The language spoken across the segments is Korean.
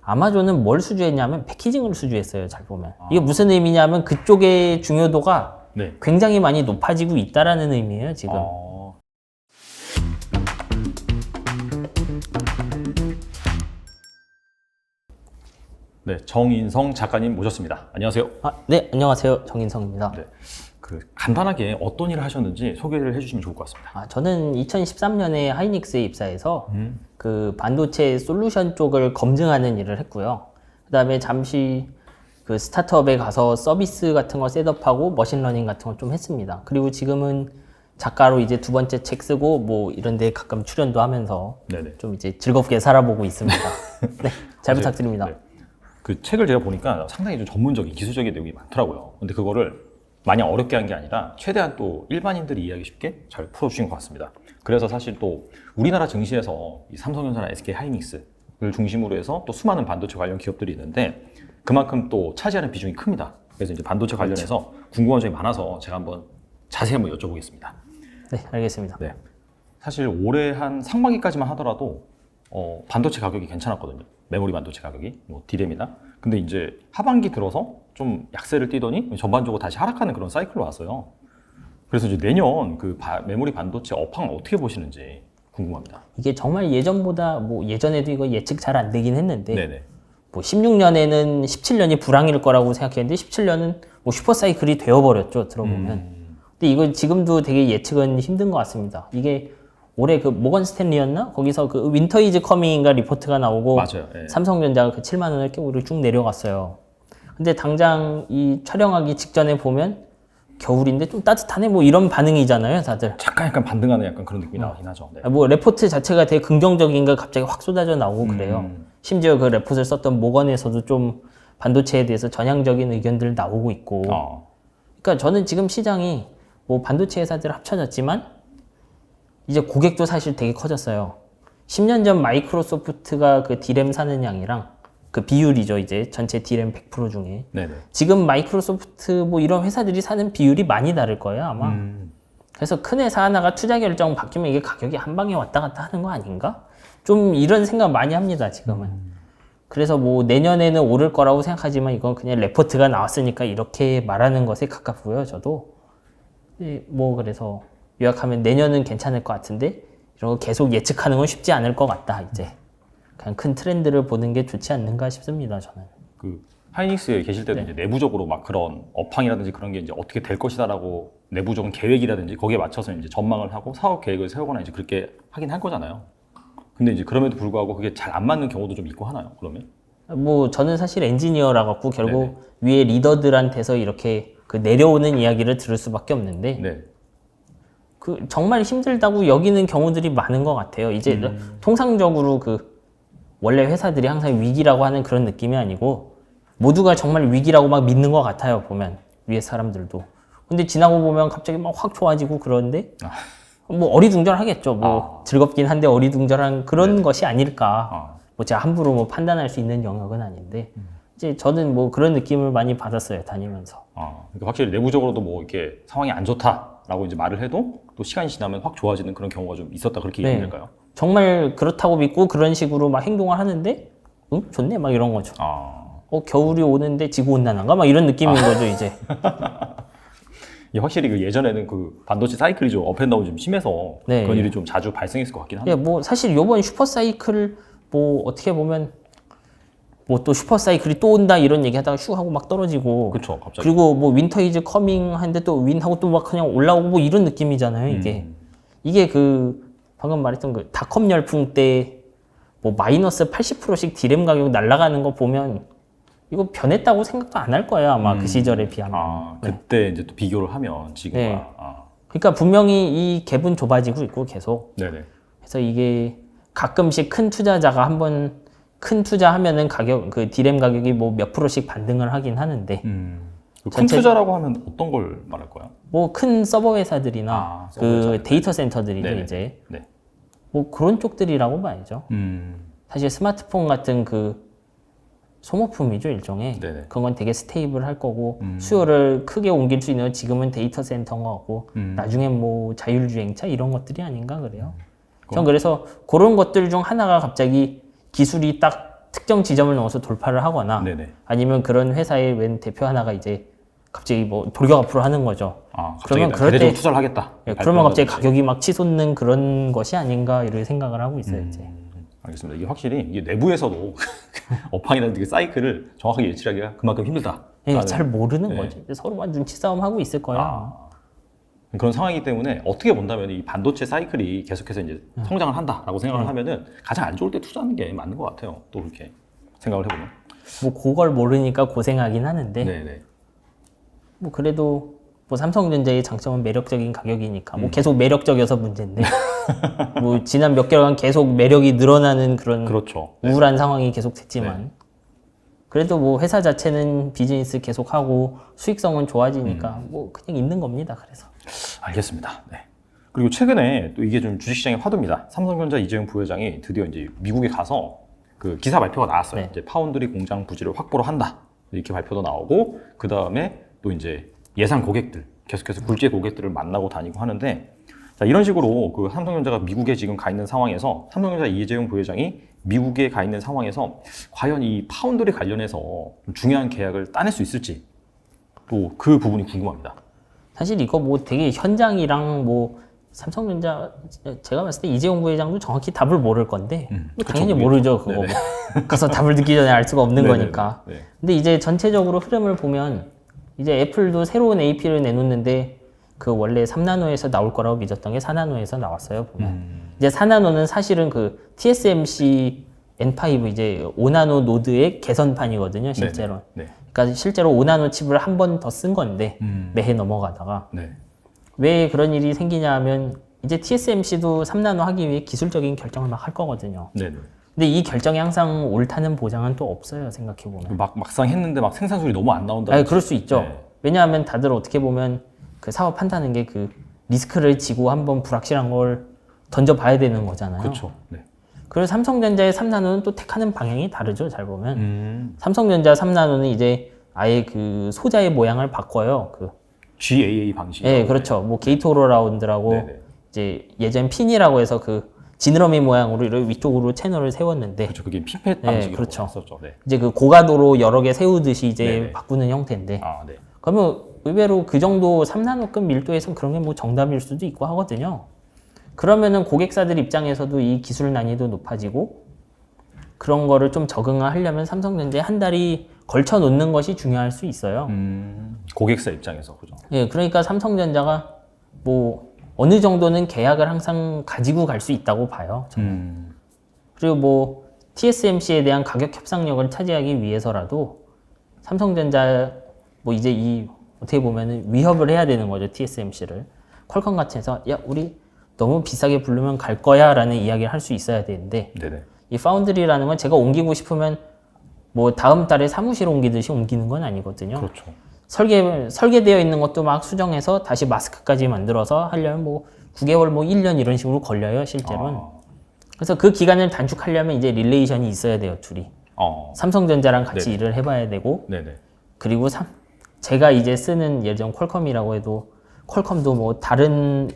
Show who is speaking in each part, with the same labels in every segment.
Speaker 1: 아마존은 뭘 수주했냐면 패키징을 수주했어요. 잘 보면. 이게 무슨 의미냐면 그쪽의 중요도가
Speaker 2: 네.
Speaker 1: 굉장히 많이 높아지고 있다라는 의미예요, 지금.
Speaker 2: 네, 정인성 작가님 모셨습니다. 안녕하세요.
Speaker 1: 네, 안녕하세요. 정인성입니다.
Speaker 2: 네, 간단하게 어떤 일을 하셨는지 소개를 해주시면 좋을 것 같습니다.
Speaker 1: 저는 2013년에 하이닉스에 입사해서 그 반도체 솔루션 쪽을 검증하는 일을 했고요. 그 다음에 잠시 그 스타트업에 가서 서비스 같은 거 셋업하고 머신러닝 같은 거 좀 했습니다. 그리고 지금은 작가로 이제 두 번째 책 쓰고 뭐 이런 데 가끔 출연도 하면서
Speaker 2: 네네.
Speaker 1: 좀 이제 즐겁게 살아보고 있습니다. 네, 잘 부탁드립니다.
Speaker 2: 네. 그 책을 제가 보니까 상당히 좀 전문적인 기술적인 내용이 많더라고요. 근데 그거를 마냥 어렵게 한 게 아니라 최대한 또 일반인들이 이해하기 쉽게 잘 풀어주신 것 같습니다. 그래서 사실 또 우리나라 증시에서 이 삼성전자나 SK 하이닉스를 중심으로 해서 또 수많은 반도체 관련 기업들이 있는데 그만큼 또 차지하는 비중이 큽니다. 그래서 이제 반도체 관련해서 궁금한 점이 많아서 제가 한번 자세히 한번 여쭤보겠습니다.
Speaker 1: 네, 알겠습니다.
Speaker 2: 네. 사실 올해 한 상반기까지만 하더라도 반도체 가격이 괜찮았거든요. 메모리 반도체 가격이, 뭐 D램이나. 근데 이제 하반기 들어서 좀 약세를 띠더니 전반적으로 다시 하락하는 그런 사이클로 왔어요. 그래서 이제 내년 그 메모리 반도체 업황을 어떻게 보시는지 궁금합니다.
Speaker 1: 이게 정말 예전보다 뭐 예전에도 이거 예측 잘 안 되긴 했는데
Speaker 2: 네네.
Speaker 1: 뭐 16년에는 17년이 불황일 거라고 생각했는데 17년은 뭐 슈퍼사이클이 되어버렸죠, 들어보면. 근데 이거 지금도 되게 예측은 힘든 것 같습니다. 이게 올해 그 모건 스탠리였나? 거기서 그 윈터 이즈 커밍인가 리포트가 나오고
Speaker 2: 맞아요. 예.
Speaker 1: 삼성전자가 그 7만 원을 깨고 쭉 내려갔어요. 근데 당장 이 촬영하기 직전에 보면 겨울인데 좀 따뜻하네 뭐 이런 반응이잖아요, 다들.
Speaker 2: 잠깐 약간 반등하는 약간 그런 느낌이 나긴 하죠. 네.
Speaker 1: 뭐 레포트 자체가 되게 긍정적인가 갑자기 확 쏟아져 나오고 그래요. 심지어 그 레포트를 썼던 모건에서도 좀 반도체에 대해서 전향적인 의견들 나오고 있고. 그러니까 저는 지금 시장이 뭐 반도체 회사들 합쳐졌지만 이제 고객도 사실 되게 커졌어요. 10년 전 마이크로소프트가 그 D램 사는 양이랑 그 비율이죠, 이제 전체 D램 100% 중에.
Speaker 2: 네네.
Speaker 1: 지금 마이크로소프트 뭐 이런 회사들이 사는 비율이 많이 다를 거예요, 아마. 그래서 큰 회사 하나가 투자 결정 바뀌면 이게 가격이 한 방에 왔다 갔다 하는 거 아닌가? 좀 이런 생각 많이 합니다, 지금은. 그래서 뭐 내년에는 오를 거라고 생각하지만 이건 그냥 레포트가 나왔으니까 이렇게 말하는 것에 가깝고요, 저도. 뭐 그래서 요약하면 내년은 괜찮을 것 같은데 이런 거 계속 예측하는 건 쉽지 않을 것 같다, 이제. 그냥 큰 트렌드를 보는 게 좋지 않는가 싶습니다, 저는.
Speaker 2: 그 하이닉스에 계실 때도 이제 내부적으로 막 그런 업황이라든지 그런 게 이제 어떻게 될 것이다라고 내부적인 계획이라든지 거기에 맞춰서 이제 전망을 하고 사업 계획을 세우거나 이제 그렇게 하긴 할 거잖아요. 근데 이제 그럼에도 불구하고 그게 잘 안 맞는 경우도 좀 있고 하나요? 그러면?
Speaker 1: 뭐 저는 사실 엔지니어라 갖고 결국 위에 리더들한테서 이렇게 그 내려오는 이야기를 들을 수밖에 없는데
Speaker 2: 네.
Speaker 1: 그 정말 힘들다고 여기는 경우들이 많은 것 같아요. 이제 통상적으로 그 원래 회사들이 항상 위기라고 하는 그런 느낌이 아니고 모두가 정말 위기라고 막 믿는 것 같아요, 보면 위에 사람들도. 근데 지나고 보면 갑자기 막 확 좋아지고 그러는데 뭐 어리둥절하겠죠. 뭐 즐겁긴 한데 어리둥절한 그런 것이 아닐까. 뭐 제가 함부로 뭐 판단할 수 있는 영역은 아닌데 이제 저는 뭐 그런 느낌을 많이 받았어요, 다니면서.
Speaker 2: 그러니까 확실히 내부적으로도 뭐 이렇게 상황이 안 좋다라고 이제 말을 해도 또 시간이 지나면 확 좋아지는 그런 경우가 좀 있었다 그렇게 이해해야 될까요?
Speaker 1: 정말 그렇다고 믿고 그런 식으로 막 행동을 하는데 좋네 막 이런 거죠. 겨울이 오는데 지구 온난화인가 막 이런 느낌인 거죠, 이제.
Speaker 2: 확실히 그 예전에는 그 반도체 사이클이 좀 업앤다운 좀 심해서 그런 일이 좀 자주 발생했을 것 같긴 한데.
Speaker 1: 뭐 사실 요번 슈퍼사이클 뭐 어떻게 보면 뭐 또 슈퍼사이클이 또 온다 이런 얘기 하다가 슉 하고 막 떨어지고.
Speaker 2: 그렇죠, 갑자기.
Speaker 1: 그리고 뭐 윈터 이즈 커밍 하는데 또 윈하고 또 막 그냥 올라오고 뭐 이런 느낌이잖아요, 이게. 이게 그 방금 말했던 그 닷컴 열풍 때 뭐 마이너스 80%씩 D램 가격 날아가는 거 보면 이거 변했다고 생각도 안 할 거예요, 아마 그 시절에 비하면.
Speaker 2: 그때 이제 또 비교를 하면 지금과.
Speaker 1: 그러니까 분명히 이 갭은 좁아지고 있고 계속.
Speaker 2: 네네.
Speaker 1: 그래서 이게 가끔씩 큰 투자자가 한번 큰 투자하면은 가격 그 D램 가격이 뭐 몇 프로씩 반등을 하긴 하는데.
Speaker 2: 큰 투자라고 하면 어떤 걸 말할 거야?
Speaker 1: 뭐 큰 서버 회사들이나 그 데이터 센터들이죠,
Speaker 2: 네네.
Speaker 1: 이제.
Speaker 2: 네.
Speaker 1: 뭐 그런 쪽들이라고 봐야죠. 사실 스마트폰 같은 그 소모품이죠, 일종의.
Speaker 2: 네네.
Speaker 1: 그건 되게 스테이블 할 거고 수요를 크게 옮길 수 있는 지금은 데이터 센터인 것 같고 나중엔 뭐 자율주행차 이런 것들이 아닌가 그래요. 전 그래서 그런 것들 중 하나가 갑자기 기술이 딱 특정 지점을 넘어서 돌파를 하거나
Speaker 2: 네네.
Speaker 1: 아니면 그런 회사의 웬 대표 하나가 이제 갑자기 뭐 돌격 앞으로 하는 거죠.
Speaker 2: 그러면 그럴 때 투자를 하겠다.
Speaker 1: 예, 그러면 갑자기 가격이 막 치솟는 그런 것이 아닌가 이렇게 생각을 하고 있어요. 이제.
Speaker 2: 알겠습니다. 이게 확실히 이게 내부에서도 업황이라는 게 사이클을 정확하게 예측하기가 그만큼 힘들다.
Speaker 1: 예, 잘 모르는 거죠. 서로만 눈치 싸움 하고 있을 거예요.
Speaker 2: 그런 상황이기 때문에 어떻게 본다면 이 반도체 사이클이 계속해서 이제 성장을 한다라고 생각을 하면은 가장 안 좋을 때 투자하는 게 맞는 것 같아요. 또 그렇게 생각을 해보면.
Speaker 1: 뭐 그걸 모르니까 고생하긴 하는데
Speaker 2: 네네.
Speaker 1: 뭐 그래도 뭐 삼성전자의 장점은 매력적인 가격이니까 뭐 계속 매력적이어서 문제인데 뭐 지난 몇 개월간 계속 매력이 늘어나는 그런
Speaker 2: 그렇죠.
Speaker 1: 우울한 상황이 계속 됐지만 그래도 뭐 회사 자체는 비즈니스 계속하고 수익성은 좋아지니까 뭐 그냥 있는 겁니다. 그래서
Speaker 2: 알겠습니다. 네. 그리고 최근에 또 이게 좀 주식시장의 화두입니다. 삼성전자 이재용 부회장이 드디어 이제 미국에 가서 그 기사 발표가 나왔어요.
Speaker 1: 네.
Speaker 2: 이제 파운드리 공장 부지를 확보를 한다. 이렇게 발표도 나오고 그 다음에 또 이제 예상 고객들 계속해서 굴지의 고객들을 만나고 다니고 하는데 자, 이런 식으로 그 삼성전자가 미국에 지금 가 있는 상황에서 삼성전자 이재용 부회장이 미국에 가 있는 상황에서 과연 이 파운드리 관련해서 좀 중요한 계약을 따낼 수 있을지 또 그 부분이 궁금합니다.
Speaker 1: 사실 이거 뭐 되게 현장이랑 뭐 삼성전자 제가 봤을 때 이재용 부회장도 정확히 답을 모를 건데 뭐 당연히
Speaker 2: 그쵸,
Speaker 1: 모르죠. 그거 뭐. 가서 답을 듣기 전에 알 수가 없는
Speaker 2: 네네네.
Speaker 1: 거니까.
Speaker 2: 네.
Speaker 1: 근데 이제 전체적으로 흐름을 보면 이제 애플도 새로운 AP를 내놓는데 그 원래 3나노에서 나올 거라고 믿었던 게 4나노에서 나왔어요. 보면 이제 4나노는 사실은 그 TSMC N5 이제 5나노 노드의 개선판이거든요, 실제로.
Speaker 2: 네.
Speaker 1: 그러니까 실제로 5나노 칩을 한 번 더 쓴 건데 매해 넘어가다가
Speaker 2: 네.
Speaker 1: 왜 그런 일이 생기냐 하면 이제 TSMC도 3나노 하기 위해 기술적인 결정을 막 할 거거든요.
Speaker 2: 네.
Speaker 1: 근데 이 결정이 항상 옳다는 보장은 또 없어요, 생각해보면.
Speaker 2: 막상 했는데 막 생산술이 너무 안 나온다.
Speaker 1: 아니, 그럴 수 있죠.
Speaker 2: 네.
Speaker 1: 왜냐하면 다들 어떻게 보면 그 사업한다는 게 그 리스크를 지고 한번 불확실한 걸 던져봐야 되는 거잖아요.
Speaker 2: 그렇죠. 네.
Speaker 1: 그리고 삼성전자의 3나노는 또 택하는 방향이 다르죠, 잘 보면. 삼성전자 3나노는 이제 아예 그 소자의 모양을 바꿔요. 그
Speaker 2: GAA 방식.
Speaker 1: 예, 그렇죠. 뭐 게이트 오로라운드라고
Speaker 2: 네네.
Speaker 1: 이제 예전 핀이라고 해서 그 지느러미 모양으로 이렇게 위쪽으로 채널을 세웠는데
Speaker 2: 그렇죠. 그게 핀펫 방식이라고
Speaker 1: 그렇죠.
Speaker 2: 했었죠. 네.
Speaker 1: 이제 그 고가도로 여러 개 세우듯이 이제
Speaker 2: 네네.
Speaker 1: 바꾸는 형태인데
Speaker 2: 네.
Speaker 1: 그러면 의외로 그 정도 3나노급 밀도에선 그런 게 뭐 정답일 수도 있고 하거든요. 그러면은 고객사들 입장에서도 이 기술 난이도 높아지고 그런 거를 좀 적응을 하려면 삼성전자에 한 달이 걸쳐 놓는 것이 중요할 수 있어요.
Speaker 2: 고객사 입장에서 그죠.
Speaker 1: 예, 그러니까 삼성전자가 뭐 어느 정도는 계약을 항상 가지고 갈 수 있다고 봐요. 저는. 그리고 뭐 TSMC에 대한 가격 협상력을 차지하기 위해서라도 삼성전자 뭐 이제 이 어떻게 보면은 위협을 해야 되는 거죠, TSMC를. 퀄컴 같이 해서 야, 우리 너무 비싸게 부르면 갈 거야라는 이야기를 할 수 있어야 되는데
Speaker 2: 네네.
Speaker 1: 이 파운드리라는 건 제가 옮기고 싶으면 뭐 다음 달에 사무실 옮기듯이 옮기는 건 아니거든요.
Speaker 2: 그렇죠.
Speaker 1: 설계되어 있는 것도 막 수정해서 다시 마스크까지 만들어서 하려면 뭐 9개월 뭐 1년 이런 식으로 걸려요, 실제로는. 그래서 그 기간을 단축하려면 이제 릴레이션이 있어야 돼요, 둘이. 삼성전자랑 같이
Speaker 2: 네네.
Speaker 1: 일을 해봐야 되고
Speaker 2: 네네.
Speaker 1: 그리고 제가 이제 쓰는 예전 퀄컴이라고 해도 퀄컴도 뭐 다른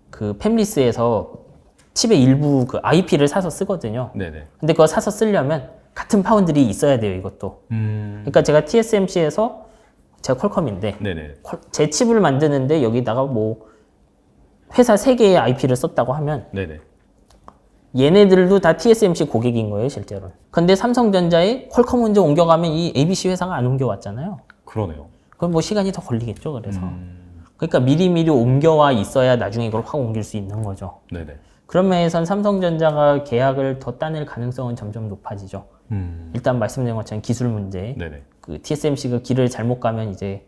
Speaker 1: 그 팹리스에서 칩의 일부 그 IP를 사서 쓰거든요.
Speaker 2: 네네.
Speaker 1: 근데 그거 사서 쓰려면 같은 파운드리 있어야 돼요, 이것도. 그러니까 제가 TSMC에서 제가 퀄컴인데
Speaker 2: 네네.
Speaker 1: 제 칩을 만드는데 여기다가 뭐 회사 3개의 IP를 썼다고 하면
Speaker 2: 네네.
Speaker 1: 얘네들도 다 TSMC 고객인 거예요, 실제로는. 근데 삼성전자에 퀄컴 먼저 옮겨가면 이 ABC 회사가 안 옮겨왔잖아요.
Speaker 2: 그러네요.
Speaker 1: 그럼 뭐 시간이 더 걸리겠죠, 그래서. 그러니까 미리미리 옮겨와 있어야 나중에 이걸 확 옮길 수 있는 거죠.
Speaker 2: 네네.
Speaker 1: 그런 면에선 삼성전자가 계약을 더 따낼 가능성은 점점 높아지죠. 일단 말씀드린 것처럼 기술 문제.
Speaker 2: 네네.
Speaker 1: 그 TSMC가 길을 잘못 가면 이제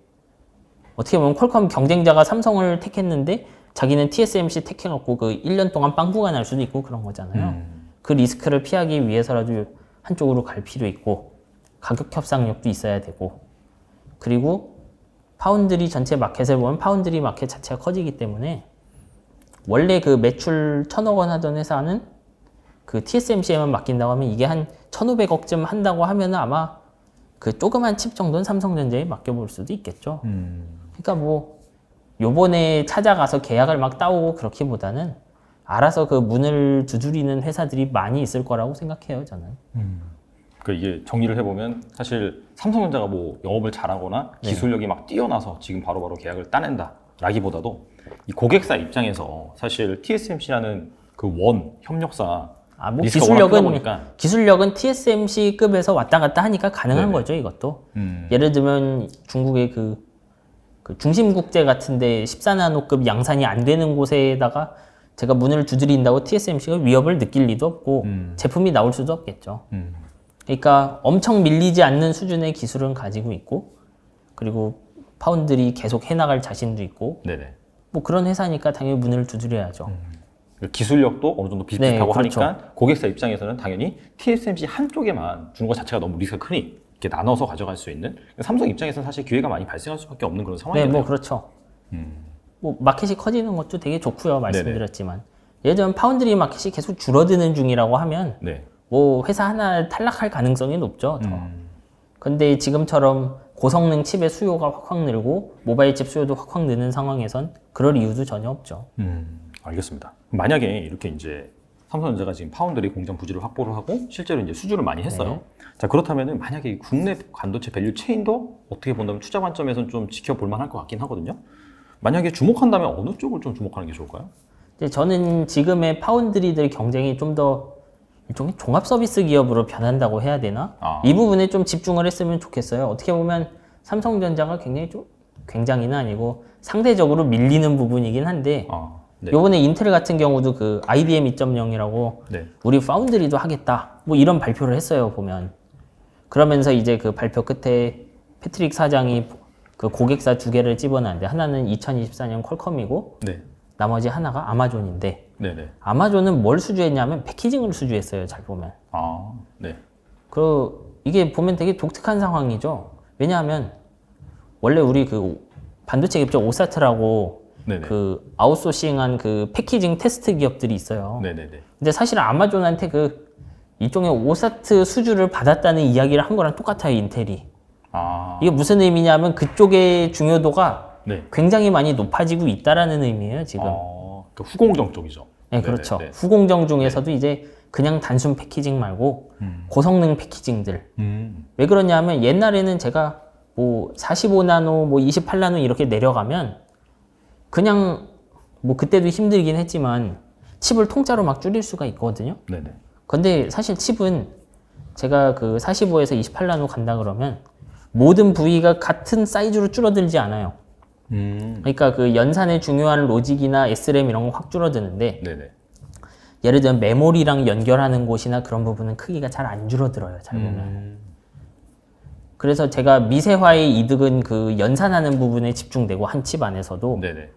Speaker 1: 어떻게 보면 퀄컴 경쟁자가 삼성을 택했는데 자기는 TSMC 택해갖고 그 1년 동안 빵꾸가 날 수도 있고 그런 거잖아요. 그 리스크를 피하기 위해서라도 한쪽으로 갈 필요 있고 가격 협상력도 있어야 되고 그리고 파운드리 전체 마켓을 보면 파운드리 마켓 자체가 커지기 때문에 원래 그 매출 1,000억 원 하던 회사는 그 TSMC에만 맡긴다고 하면 이게 한 1,500억쯤 한다고 하면 아마 그 조그만 칩 정도는 삼성전자에 맡겨볼 수도 있겠죠. 그러니까 뭐 요번에 찾아가서 계약을 막 따오고 그렇기보다는 알아서 그 문을 두드리는 회사들이 많이 있을 거라고 생각해요, 저는.
Speaker 2: 그 이게 정리를 해보면 사실 삼성전자가 뭐 영업을 잘하거나 기술력이 막 뛰어나서 지금 바로바로 계약을 따낸다라기보다도 이 고객사 입장에서 사실 TSMC라는 그 원 협력사
Speaker 1: 뭐
Speaker 2: 리스크가 워낙 크다 보니까
Speaker 1: 기술력은 TSMC급에서 왔다 갔다 하니까 가능한
Speaker 2: 네네.
Speaker 1: 거죠, 이것도. 예를 들면 중국의 그 중심국제 같은데 14나노급 양산이 안 되는 곳에다가 제가 문을 두드린다고 TSMC가 위협을 느낄 리도 없고 제품이 나올 수도 없겠죠. 그러니까 엄청 밀리지 않는 수준의 기술은 가지고 있고, 그리고 파운드리 계속 해나갈 자신도 있고,
Speaker 2: 네네.
Speaker 1: 뭐 그런 회사니까 당연히 문을 두드려야죠.
Speaker 2: 기술력도 어느 정도 비슷비슷하고
Speaker 1: 네, 그렇죠.
Speaker 2: 하니까 고객사 입장에서는 당연히 TSMC 한쪽에만 주는 것 자체가 너무 리스크가 크니 이렇게 나눠서 가져갈 수 있는, 삼성 입장에서는 사실 기회가 많이 발생할 수밖에 없는 그런
Speaker 1: 네,
Speaker 2: 상황이네요.
Speaker 1: 뭐 그렇죠. 뭐 마켓이 커지는 것도 되게 좋고요, 말씀드렸지만. 예를 들면 파운드리 마켓이 계속 줄어드는 중이라고 하면
Speaker 2: 네.
Speaker 1: 뭐 회사 하나 탈락할 가능성이 높죠, 더. 근데 지금처럼 고성능 칩의 수요가 확 늘고 모바일 칩 수요도 확 느는 상황에선 그럴 이유도 전혀 없죠.
Speaker 2: 알겠습니다. 만약에 이렇게 이제 삼성전자가 지금 파운드리 공장 부지를 확보를 하고 실제로 이제 수주를 많이 했어요.
Speaker 1: 네.
Speaker 2: 자, 그렇다면은 만약에 국내 반도체 밸류 체인도 어떻게 본다면 투자 관점에서는 좀 지켜볼 만할 것 같긴 하거든요. 만약에 주목한다면 어느 쪽을 좀 주목하는 게 좋을까요?
Speaker 1: 이제 저는 지금의 파운드리들 경쟁이 좀 더 일종의 종합 서비스 기업으로 변한다고 해야 되나? 이 부분에 좀 집중을 했으면 좋겠어요. 어떻게 보면 삼성전자가 굉장히는 아니고 상대적으로 밀리는 부분이긴 한데,
Speaker 2: 네.
Speaker 1: 요번에 인텔 같은 경우도 그 IDM 2.0이라고
Speaker 2: 네.
Speaker 1: 우리 파운드리도 하겠다, 뭐 이런 발표를 했어요, 보면. 그러면서 이제 그 발표 끝에 패트릭 사장이 그 고객사 두 개를 집어넣는데, 하나는 2024년 퀄컴이고
Speaker 2: 네.
Speaker 1: 나머지 하나가 아마존인데,
Speaker 2: 네네.
Speaker 1: 아마존은 뭘 수주했냐면 패키징을 수주했어요, 잘 보면.
Speaker 2: 네.
Speaker 1: 이게 보면 되게 독특한 상황이죠. 왜냐하면 원래 우리 그 반도체 기업체 오사트라고
Speaker 2: 네네.
Speaker 1: 그 아웃소싱한 그 패키징 테스트 기업들이 있어요.
Speaker 2: 네네네.
Speaker 1: 근데 사실 아마존한테 그 일종의 오사트 수주를 받았다는 이야기를 한 거랑 똑같아요, 인텔이. 이게 무슨 의미냐면 그쪽의 중요도가
Speaker 2: 네.
Speaker 1: 굉장히 많이 높아지고 있다라는 의미예요, 지금.
Speaker 2: 그 후공정 쪽이죠.
Speaker 1: 네, 그렇죠.
Speaker 2: 네네.
Speaker 1: 후공정 중에서도 이제 그냥 단순 패키징 말고 고성능 패키징들. 왜 그러냐면 옛날에는 제가 뭐 45나노, 뭐 28나노 이렇게 내려가면 그냥 뭐 그때도 힘들긴 했지만 칩을 통짜로 막 줄일 수가 있거든요.
Speaker 2: 네네.
Speaker 1: 근데 사실 칩은 제가 그 45에서 28나노 간다 그러면 모든 부위가 같은 사이즈로 줄어들지 않아요. 그러니까 그 연산의 중요한 로직이나 SRAM 이런 거 확 줄어드는데,
Speaker 2: 네네.
Speaker 1: 예를 들면 메모리랑 연결하는 곳이나 그런 부분은 크기가 잘 안 줄어들어요, 잘 보면. 그래서 제가 미세화의 이득은 그 연산하는 부분에 집중되고, 한 칩 안에서도
Speaker 2: 네네.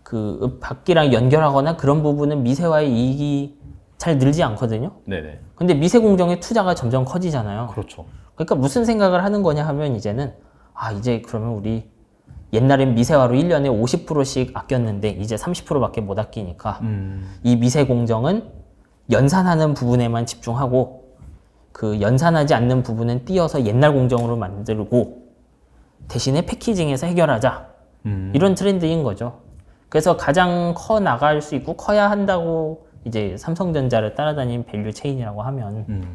Speaker 1: 그 밖이랑 연결하거나 그런 부분은 미세화의 이익이 잘 늘지 않거든요.
Speaker 2: 네네.
Speaker 1: 근데 미세 공정의 투자가 점점 커지잖아요.
Speaker 2: 그렇죠.
Speaker 1: 그러니까 무슨 생각을 하는 거냐 하면 이제는 이제 그러면 우리 옛날엔 미세화로 1년에 50%씩 아꼈는데 이제 30%밖에 못 아끼니까 이 미세 공정은 연산하는 부분에만 집중하고 그 연산하지 않는 부분은 띄어서 옛날 공정으로 만들고 대신에 패키징에서 해결하자. 이런 트렌드인 거죠. 그래서 가장 커 나갈 수 있고 커야 한다고 이제 삼성전자를 따라다니는 밸류 체인이라고 하면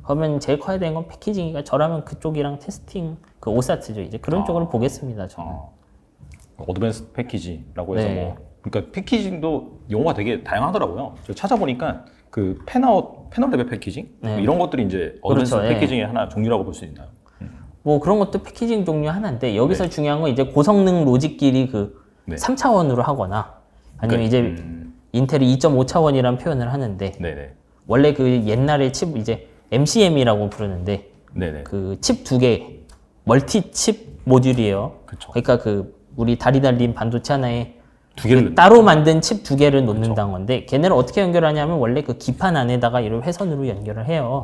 Speaker 1: 그러면 제일 커야 되는 건 패키징이니까 저라면 그쪽이랑 테스팅, 그 오사트죠. 이제 그런 쪽으로 보겠습니다, 저는.
Speaker 2: 어드밴스 패키지라고 해서
Speaker 1: 네.
Speaker 2: 뭐 그러니까 패키징도 용어가 되게 다양하더라고요. 제가 찾아보니까 그 패널 레벨 패키징
Speaker 1: 네.
Speaker 2: 뭐 이런 것들이 이제 어드밴스
Speaker 1: 그렇죠, 예.
Speaker 2: 패키징의 하나 종류라고 볼 수 있나요?
Speaker 1: 뭐 그런 것도 패키징 종류 하나인데 여기서 중요한 건 이제 고성능 로직끼리 그
Speaker 2: 네.
Speaker 1: 3차원으로 하거나 아니면
Speaker 2: 그러니까,
Speaker 1: 이제 인텔이 2.5차원이라는 표현을 하는데
Speaker 2: 네네.
Speaker 1: 원래 그 옛날에 칩 이제 MCM이라고 부르는데
Speaker 2: 네네.
Speaker 1: 그 칩 두 개 멀티 칩 모듈이에요.
Speaker 2: 그쵸.
Speaker 1: 그러니까 그 우리 다리 달린 반도체 하나에
Speaker 2: 두 개를
Speaker 1: 따로 만든 칩 두 개를 놓는다는 건데 걔네를 어떻게 연결하냐면 원래 그 기판 안에다가 이런 회선으로 연결을 해요.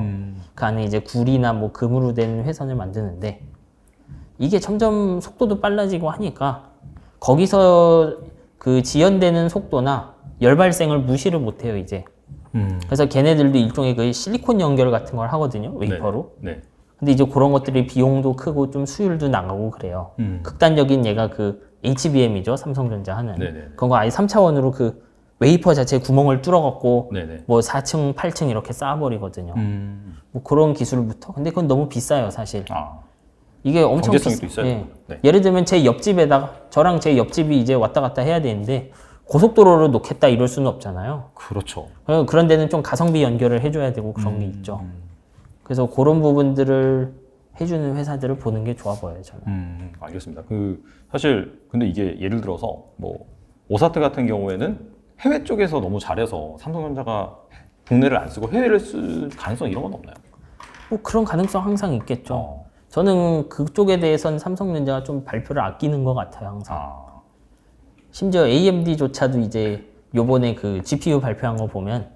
Speaker 1: 그 안에 이제 구리나 뭐 금으로 된 회선을 만드는데 이게 점점 속도도 빨라지고 하니까 거기서 그 지연되는 속도나 열 발생을 무시를 못해요 이제. 그래서 걔네들도 일종의 그 실리콘 연결 같은 걸 하거든요, 웨이퍼로.
Speaker 2: 네.
Speaker 1: 근데 이제 그런 것들이 비용도 크고 좀 수율도 나가고 그래요. 극단적인 얘가 그 HBM이죠, 삼성전자 하는.
Speaker 2: 네네.
Speaker 1: 그런 거 아예 3차원으로 그 웨이퍼 자체에 구멍을 뚫어갖고
Speaker 2: 네네.
Speaker 1: 뭐 4층, 8층 이렇게 쌓아버리거든요. 뭐 그런 기술부터. 근데 그건 너무 비싸요, 사실.
Speaker 2: 아,
Speaker 1: 이게 엄청
Speaker 2: 경제성이 또 있어야
Speaker 1: 예.
Speaker 2: 돼요. 네.
Speaker 1: 예를 들면 제 옆집에다가 저랑 제 옆집이 이제 왔다 갔다 해야 되는데 고속도로를 놓겠다 이럴 수는 없잖아요.
Speaker 2: 그렇죠.
Speaker 1: 그런 데는 좀 가성비 연결을 해줘야 되고 그런 게 있죠. 그래서 그런 부분들을 해주는 회사들을 보는 게 좋아 보여요, 저는.
Speaker 2: 알겠습니다. 사실 근데 이게 예를 들어서 뭐 오사트 같은 경우에는 해외 쪽에서 너무 잘해서 삼성전자가 국내를 안 쓰고 해외를 쓸 가능성 이런 건 없나요?
Speaker 1: 뭐 그런 가능성 항상 있겠죠.
Speaker 2: 어.
Speaker 1: 저는 그쪽에 대해서는 삼성전자가 좀 발표를 아끼는 것 같아요, 항상.
Speaker 2: 아,
Speaker 1: 심지어 AMD조차도 이제 요번에 그 GPU 발표한 거 보면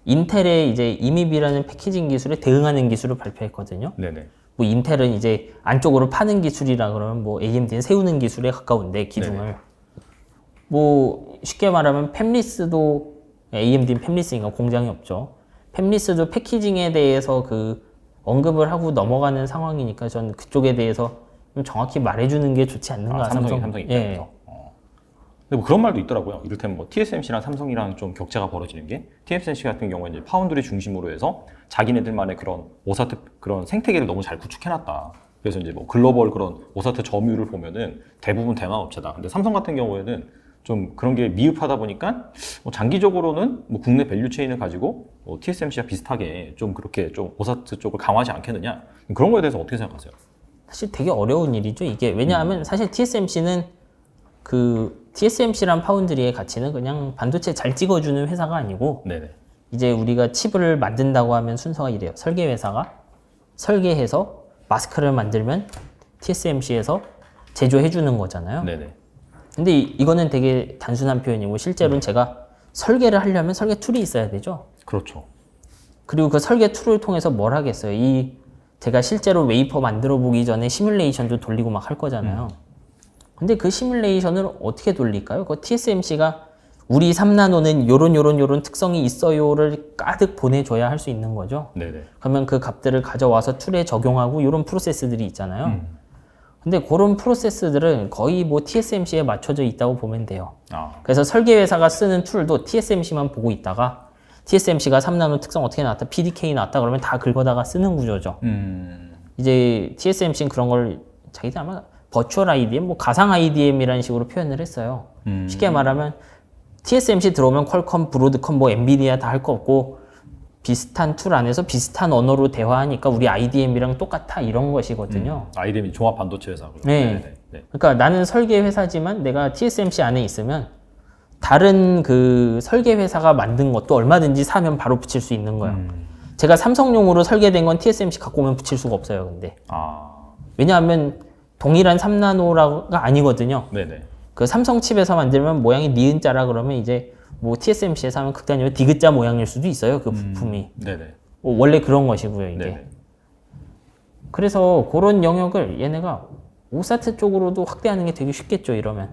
Speaker 1: 인텔의 이제 이미비라는 패키징 기술에 대응하는 기술을 발표했거든요.
Speaker 2: 네네.
Speaker 1: 뭐 인텔은 이제 안쪽으로 파는 기술이라 그러면 뭐 AMD는 세우는 기술에 가까운데 기둥을
Speaker 2: 네네.
Speaker 1: 뭐 쉽게 말하면 팹리스도 AMD는 팹리스니까 공장이 없죠. 팹리스도 패키징에 대해서 그 언급을 하고 넘어가는 상황이니까 저는 그쪽에 대해서 좀 정확히 말해주는 게 좋지 않는가.
Speaker 2: 삼성 입장에서.
Speaker 1: 예.
Speaker 2: 근데 뭐 그런 말도 있더라고요. 이를테면 뭐 TSMC랑 삼성이랑 좀 격차가 벌어지는 게 TSMC 같은 경우에 이제 파운드리 중심으로 해서 자기네들만의 그런 오사트 그런 생태계를 너무 잘 구축해놨다. 그래서 이제 뭐 글로벌 그런 오사트 점유율을 보면은 대부분 대만 업체다. 근데 삼성 같은 경우에는 좀 그런 게 미흡하다 보니까 뭐 장기적으로는 뭐 국내 밸류 체인을 가지고 뭐 TSMC와 비슷하게 좀 그렇게 좀 오사트 쪽을 강화하지 않겠느냐. 그런 거에 대해서 어떻게 생각하세요?
Speaker 1: 사실 되게 어려운 일이죠, 이게. 왜냐하면 사실 TSMC는 그 TSMC란 파운드리의 가치는 그냥 반도체 잘 찍어주는 회사가 아니고
Speaker 2: 네네.
Speaker 1: 이제 우리가 칩을 만든다고 하면 순서가 이래요. 설계 회사가 설계해서 마스크를 만들면 TSMC에서 제조해 주는 거잖아요.
Speaker 2: 네네.
Speaker 1: 근데 이거는 되게 단순한 표현이고 실제로는 제가 설계를 하려면 설계 툴이 있어야 되죠.
Speaker 2: 그렇죠.
Speaker 1: 그리고 그 설계 툴을 통해서 뭘 하겠어요. 제가 실제로 웨이퍼 만들어 보기 전에 시뮬레이션도 돌리고 막 할 거잖아요. 근데 그 시뮬레이션을 어떻게 돌릴까요? 그 TSMC가 우리 3나노는 요런 특성이 있어요를 가득 보내줘야 할 수 있는 거죠.
Speaker 2: 네네.
Speaker 1: 그러면 그 값들을 가져와서 툴에 적용하고 요런 프로세스들이 있잖아요. 근데 그런 프로세스들은 거의 뭐 TSMC에 맞춰져 있다고 보면 돼요.
Speaker 2: 아,
Speaker 1: 그래서 설계 회사가 쓰는 툴도 TSMC만 보고 있다가 TSMC가 3나노 특성 어떻게 나왔다, PDK 나왔다 그러면 다 긁어다가 쓰는 구조죠. 이제 TSMC는 그런 걸 자기들 아마 버추얼 IDM, 뭐 가상 IDM이라는 식으로 표현을 했어요. 쉽게 말하면 TSMC 들어오면 퀄컴, 브로드컴, 뭐 엔비디아 다 할 거 없고 비슷한 툴 안에서 비슷한 언어로 대화하니까 우리 IDM이랑 똑같아 이런 것이거든요.
Speaker 2: IDM이 종합 반도체 회사고요.
Speaker 1: 네.
Speaker 2: 네네. 네.
Speaker 1: 그러니까 나는 설계 회사지만 내가 TSMC 안에 있으면 다른 그 설계 회사가 만든 것도 얼마든지 사면 바로 붙일 수 있는 거예요. 제가 삼성용으로 설계된 건 TSMC 갖고 오면 붙일 수가 없어요, 근데.
Speaker 2: 아,
Speaker 1: 왜냐하면 동일한 3나노가 아니거든요.
Speaker 2: 네네.
Speaker 1: 그 삼성 칩에서 만들면 모양이 니은자라 그러면 이제 뭐 TSMC에서 하면 극단적으로 디귿자 모양일 수도 있어요, 그 부품이.
Speaker 2: 네네.
Speaker 1: 원래 그런 것이고요, 이게.
Speaker 2: 네네.
Speaker 1: 그래서 그런 영역을 얘네가 오사트 쪽으로도 확대하는 게 되게 쉽겠죠, 이러면.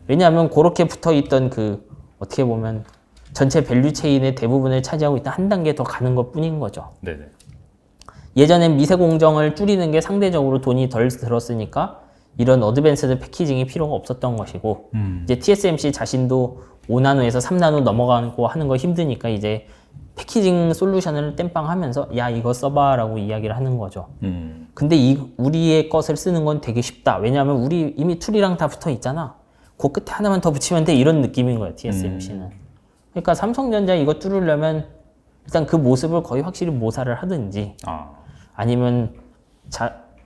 Speaker 1: 왜냐하면 그렇게 붙어 있던 그 어떻게 보면 전체 밸류 체인의 대부분을 차지하고 있다 한 단계 더 가는 것 뿐인 거죠.
Speaker 2: 네네.
Speaker 1: 예전엔 미세 공정을 줄이는 게 상대적으로 돈이 덜 들었으니까 이런 어드밴스드 패키징이 필요가 없었던 것이고 이제 TSMC 자신도 5나노에서 3나노 넘어가고 하는 거 힘드니까 이제 패키징 솔루션을 땜빵하면서 야 이거 써봐라고 이야기를 하는 거죠. 근데 우리의 것을 쓰는 건 되게 쉽다. 왜냐하면 우리 이미 툴이랑 다 붙어 있잖아. 그 끝에 하나만 더 붙이면 돼 이런 느낌인 거예요, TSMC는. 그러니까 삼성전자 이거 뚫으려면 일단 그 모습을 거의 확실히 모사를 하든지 아니면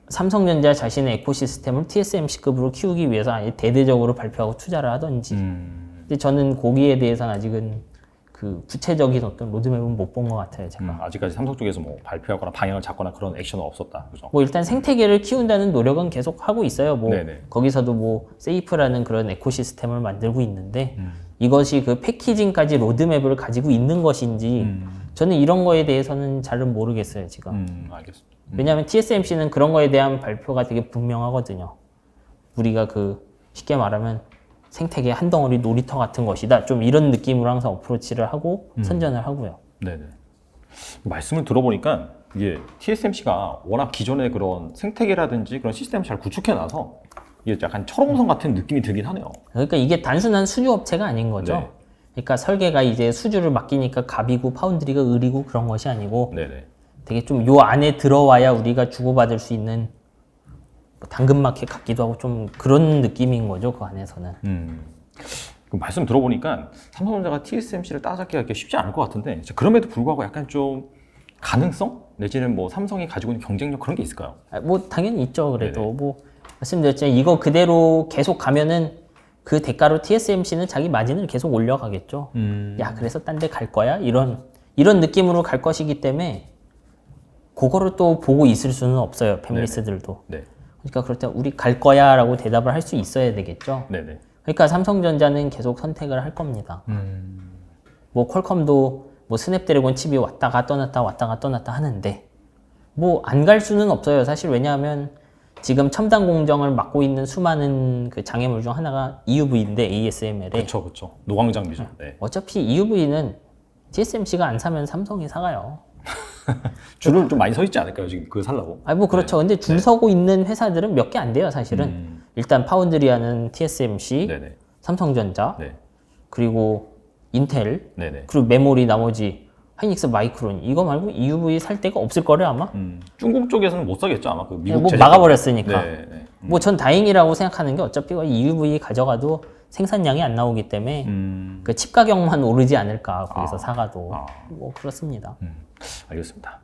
Speaker 1: 삼성전자 자신의 에코시스템을 TSMC급으로 키우기 위해서 아예 대대적으로 발표하고 투자를 하든지. 근데 저는 거기에 대해서는 아직은 그 구체적인 어떤 로드맵은 못 본 것 같아요, 제가.
Speaker 2: 아직까지 삼성 쪽에서 뭐 발표하거나 방향을 잡거나 그런 액션은 없었다. 그죠?
Speaker 1: 뭐 일단 생태계를 키운다는 노력은 계속 하고 있어요. 뭐
Speaker 2: 네네.
Speaker 1: 거기서도 뭐 세이프라는 그런 에코시스템을 만들고 있는데 이것이 그 패키징까지 로드맵을 가지고 있는 것인지 저는 이런 거에 대해서는 잘은 모르겠어요, 지금.
Speaker 2: 알겠습니다.
Speaker 1: 왜냐하면 TSMC는 그런 거에 대한 발표가 되게 분명하거든요. 우리가 그 쉽게 말하면 생태계 한 덩어리 놀이터 같은 것이다. 좀 이런 느낌으로 항상 어프로치를 하고 선전을 하고요.
Speaker 2: 네네. 말씀을 들어보니까 이게 TSMC가 워낙 기존의 그런 생태계라든지 그런 시스템을 잘 구축해놔서 이게 약간 철옹성 같은 느낌이 들긴 하네요.
Speaker 1: 그러니까 이게 단순한 수주 업체가 아닌 거죠.
Speaker 2: 네.
Speaker 1: 그러니까 설계가 이제 수주를 맡기니까 갑이고 파운드리가 을이고 그런 것이 아니고
Speaker 2: 네네.
Speaker 1: 되게 좀 요 안에 들어와야 우리가 주고받을 수 있는 당근마켓 같기도 하고 좀 그런 느낌인 거죠, 그 안에서는.
Speaker 2: 그 말씀 들어보니까 삼성전자가 TSMC를 따라잡기가 이렇게 쉽지 않을 것 같은데 그럼에도 불구하고 약간 좀 가능성 내지는 뭐 삼성이 가지고 있는 경쟁력 그런 게 있을까요?
Speaker 1: 뭐 당연히 있죠. 그래도
Speaker 2: 네네.
Speaker 1: 뭐 말씀드렸지만 이거 그대로 계속 가면은 그 대가로 TSMC는 자기 마진을 계속 올려가겠죠. 야, 그래서 딴 데 갈 거야? 이런 느낌으로 갈 것이기 때문에 그거를 또 보고 있을 수는 없어요. 팹리스들도.
Speaker 2: 네.
Speaker 1: 그러니까 그럴 때 우리 갈 거야라고 대답을 할 수 있어야 되겠죠.
Speaker 2: 네네.
Speaker 1: 그러니까 삼성전자는 계속 선택을 할 겁니다. 뭐 퀄컴도 뭐 스냅드래곤 칩이 왔다가 떠났다 하는데 뭐 안 갈 수는 없어요. 사실 왜냐하면 지금 첨단 공정을 맡고 있는 수많은 그 장애물 중 하나가 EUV인데 ASML에
Speaker 2: 그렇죠. 노광 장비죠. 네.
Speaker 1: 어차피 EUV는 TSMC가 안 사면 삼성이 사가요.
Speaker 2: 줄을 좀 많이 서 있지 않을까요? 지금 그거 살라고?
Speaker 1: 아니 뭐 그렇죠. 근데 줄 서고 있는 회사들은 몇 개 안 돼요, 사실은. 일단 파운드리아는 TSMC,
Speaker 2: 네네.
Speaker 1: 삼성전자,
Speaker 2: 네.
Speaker 1: 그리고 인텔,
Speaker 2: 네네.
Speaker 1: 그리고 메모리 나머지 하이닉스, 마이크론 이거 말고 EUV 살 데가 없을 거래 아마.
Speaker 2: 중국 쪽에서는 못 사겠죠 아마 그 미국
Speaker 1: 뭐
Speaker 2: 제조
Speaker 1: 막아버렸으니까.
Speaker 2: 네, 네.
Speaker 1: 뭐 전 다행이라고 생각하는 게 어차피 EUV 가져가도 생산량이 안 나오기 때문에 그 칩 가격만 오르지 않을까 거기서 사가도 뭐 그렇습니다.
Speaker 2: 알겠습니다.